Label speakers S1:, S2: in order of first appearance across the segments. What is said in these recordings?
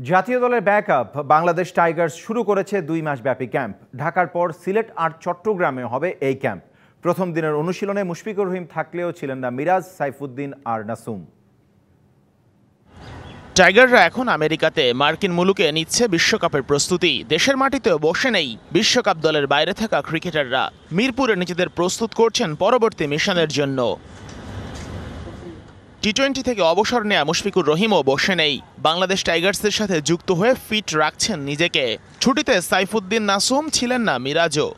S1: জাতীয় দলের backup Bangladesh Tigers শুরু করেছে 2 মাস ব্যাপী ক্যাম্প। ঢাকার পর সিলেট আর চট্টগ্রামে হবে এই ক্যাম্প। প্রথম দিনের অনুশীলনে মুশফিকুর রহিম থাকলেও ছিলেন না মিরাজ, সাইফুদ্দিন আর নাসুম।
S2: টাইগাররা এখন আমেরিকাতে মার্কিন মুলুকে নিচ্ছে বিশ্বকাপের প্রস্তুতি। দেশের মাটিতেও বসে নেই বিশ্বকাপ দলের বাইরে থাকা ক্রিকেটাররা। মিরপুরে নিজেদের প্রস্তুত করছেন পরবর্তী মিশনের জন্য। টি-20 থেকে অবসর নেয়া মুশফিকুর রহিমও বসে নেই। বাংলাদেশ টাইগার্সের সাথে যুক্ত হয়ে ফিট রাখছেন নিজেকে। ছুটিতে সাইফুদ্দিন, নাসুম, ছিলেন না মিরাজও।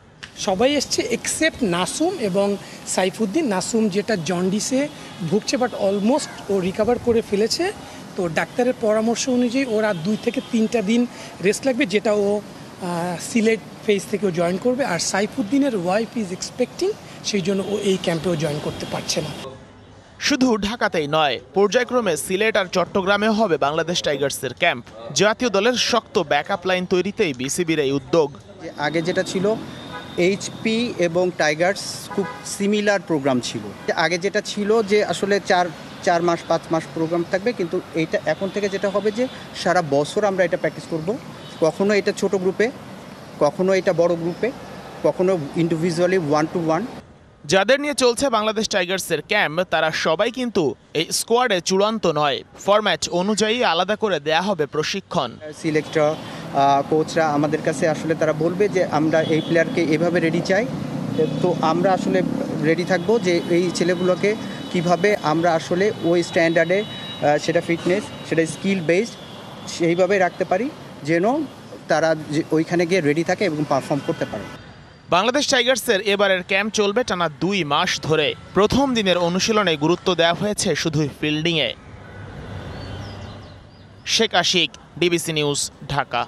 S3: সবাই এসছে এক্সেপ্ট নাসুম এবং সাইফুদ্দিন। নাসুম যেটা জন্ডিসে ভুগছে, বাট অলমোস্ট ও রিকভার করে ফেলেছে। তো ডাক্তারের পরামর্শ অনুযায়ী ওরা 2 থেকে 3টা দিন রেস্ট লাগবে, যেটা ও সিলেট ফেজ থেকে ও জয়েন করবে। আর সাইফুদ্দিনের ওয়াইফ ইজ এক্সপেক্টিং, সেই জন্য ও এই ক্যাম্পেও জয়েন করতে পারছে না।
S2: শুধু ঢাকাতেই নয়, পর্যায়ক্রমে সিলেট আর চট্টগ্রামেও হবে বাংলাদেশ টাইগার্সের ক্যাম্প। জাতীয় দলের শক্ত ব্যাকআপ লাইন তৈরিতেই বিসিবির এই উদ্যোগ।
S4: আগে যেটা ছিল এইচপি এবং টাইগার্স খুব সিমিলার প্রোগ্রাম ছিল। আগে যেটা ছিল যে আসলে 4 মাস 5 মাস প্রোগ্রাম থাকবে, কিন্তু এইটা এখন থেকে যেটা হবে যে সারা বছর আমরা এটা প্র্যাকটিস করব। কখনো এটা ছোট গ্রুপে, কখনো এটা বড় গ্রুপে, কখনো ইন্ডিভিজুয়ালি 1-to-1।
S2: যাদের নিয়ে চলছে বাংলাদেশ টাইগার্সের ক্যাম্প, তারা সবাই কিন্তু এই স্কোয়াডে চূড়ান্ত নয়। ফরম্যাট অনুযায়ী আলাদা করে দেয়া হবে প্রশিক্ষণ।
S4: সিলেক্টর কোচরা আমাদের কাছে আসলে তারা বলবে যে আমরা এই প্লেয়ারকে এভাবে রেডি চাই, তো আমরা আসলে রেডি থাকবো যে এই ছেলেগুলোকে কিভাবে আমরা আসলে ওই স্ট্যান্ডার্ডে সেটা ফিটনেস, সেটা স্কিল বেসড সেইভাবে রাখতে পারি, যেন তারা ওইখানে গিয়ে রেডি থাকে এবং পারফর্ম করতে পারে।
S2: বাংলাদেশ টাইগার্সের এবারের ক্যাম্প চলবে টানা 2 মাস ধরে। প্রথম দিনের অনুশীলনে গুরুত্ব দেওয়া হয়েছে শুধুই ফিল্ডিংয়ে। Sheikh Ashiq, DBC news, Dhaka.